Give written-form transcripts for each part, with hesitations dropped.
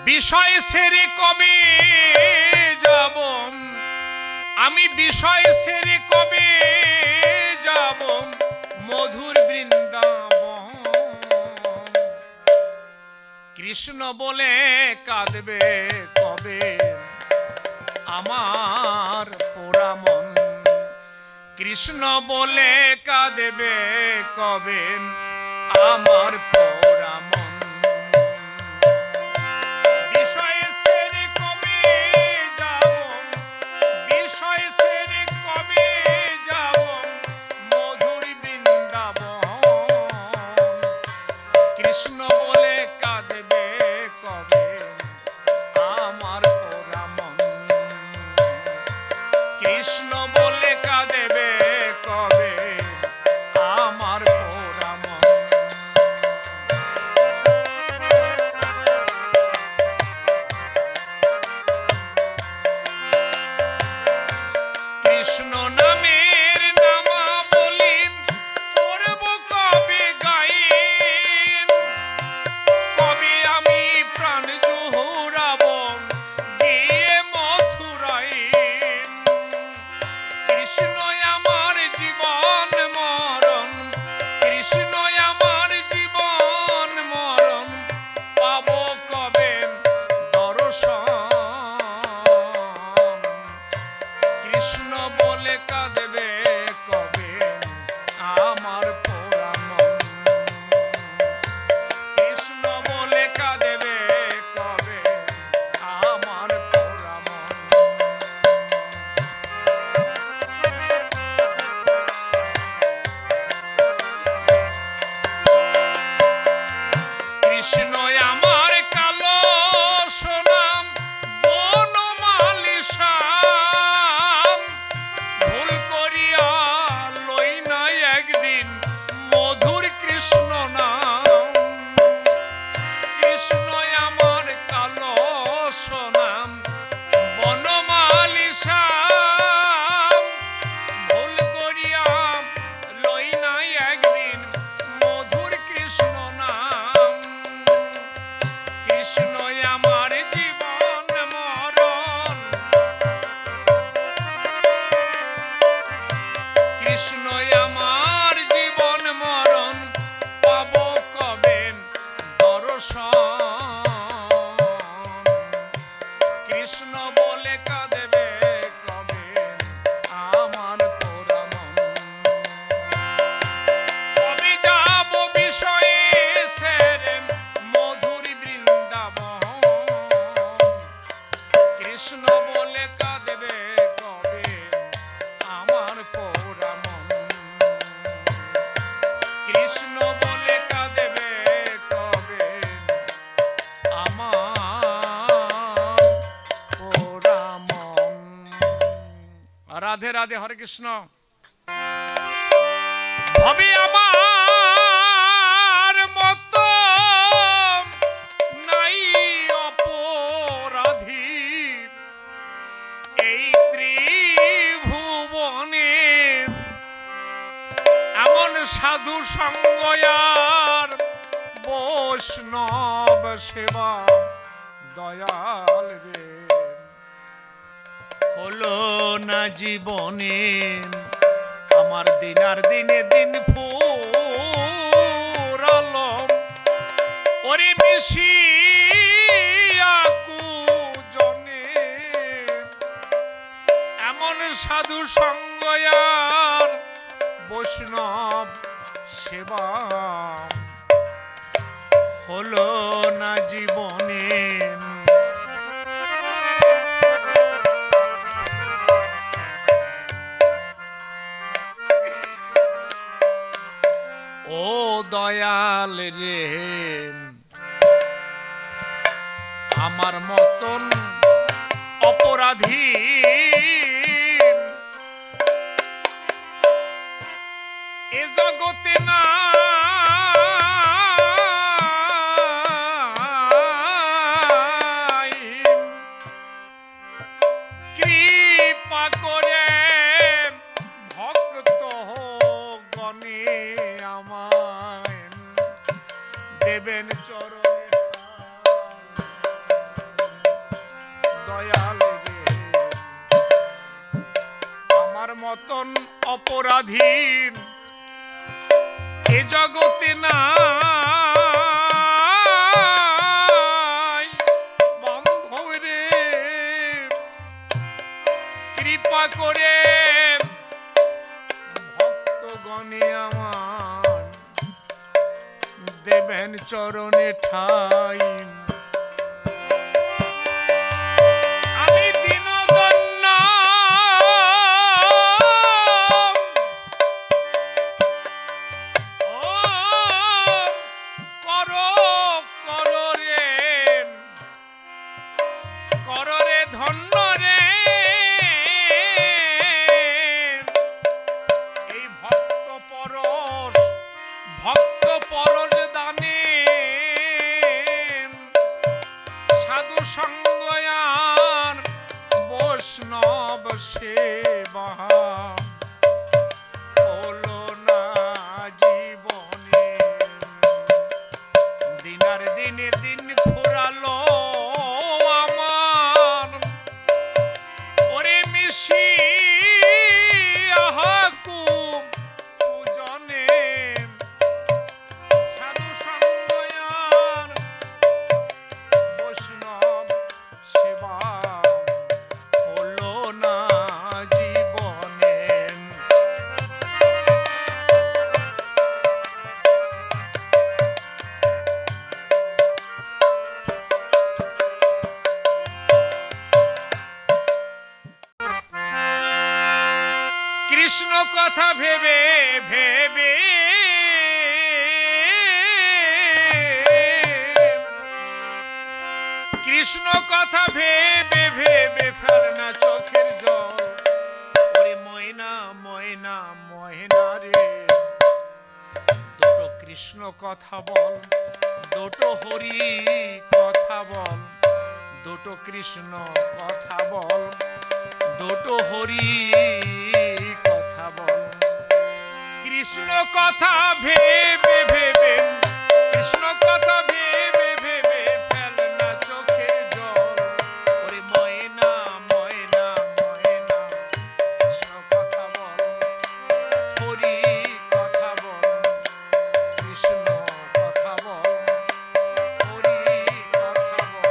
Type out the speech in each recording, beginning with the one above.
বিষয় ছেড়ে কবে যাব আমি, বিষয় ছেড়ে কবে যাব মধুর বৃন্দাবন। কৃষ্ণ বলে কাঁদবে কবে আমার পোড়া মন। কৃষ্ণ বলে কাঁদবে কবে আমার পোড়া মন। রাধে রাধে, হরে কৃষ্ণ। ভবে আমার মতো নাই অপরাধী এই ত্রিভুবনে, এমন সাধু সঙ্গ আর বৈষ্ণব সেবা দয়াল রে হলো না জীবনে। আমার দিনার দিনে দিন ফুরালো ওরে মিশিয়া কুজনে, এমন সাধু সঙ্গ আর বৈষ্ণব সেবা হলো না জীবনে। ও দয়াল রে আমার মতন অপরাধী এ জগতে না, কৃপা করে ভক্ত গণে আমায় দেবেন চরণে। মতন অপরাধী এ জগতে নাই বন্ধু রে। কৃপা করে ভক্তগণে আমার দেবেন চরণে ঠাই। আমি দীনদন্য ও কর রে ধন্য রে। এই ভক্ত পরশ দানে সাধু সঙ্গয়ান বৈষ্ণব সেবা হলো না জীবনে। দিনার দিনে দিন ফুরালো আমার ওরে মিশি আহাকুম পূজনে। সাধু সঙ্গয়ান বৈষ্ণব সেবা হলো না জীবনে। কৃষ্ণ কথা ভেবে ভেবে কৃষ্ণ কথা ভেবে ভেবে ফেল না চোখের জল। ওরে ময়না ময়না ময়না রে। দুটো কৃষ্ণ কথা বল, দুটো হরি কথা বল, দুটো কৃষ্ণ কথা বল, দুটো হরি কথা বল। কৃষ্ণ কথা ভেবে ভেবে কৃষ্ণ কথা ভেবে ভেবে ফেল না চোখের জল। ওরে ময়না ময়না ময়না কৃষ্ণ কথা বল, হরি কথা বল, কৃষ্ণ কথা বল, হরি কথা বল।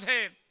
সাধে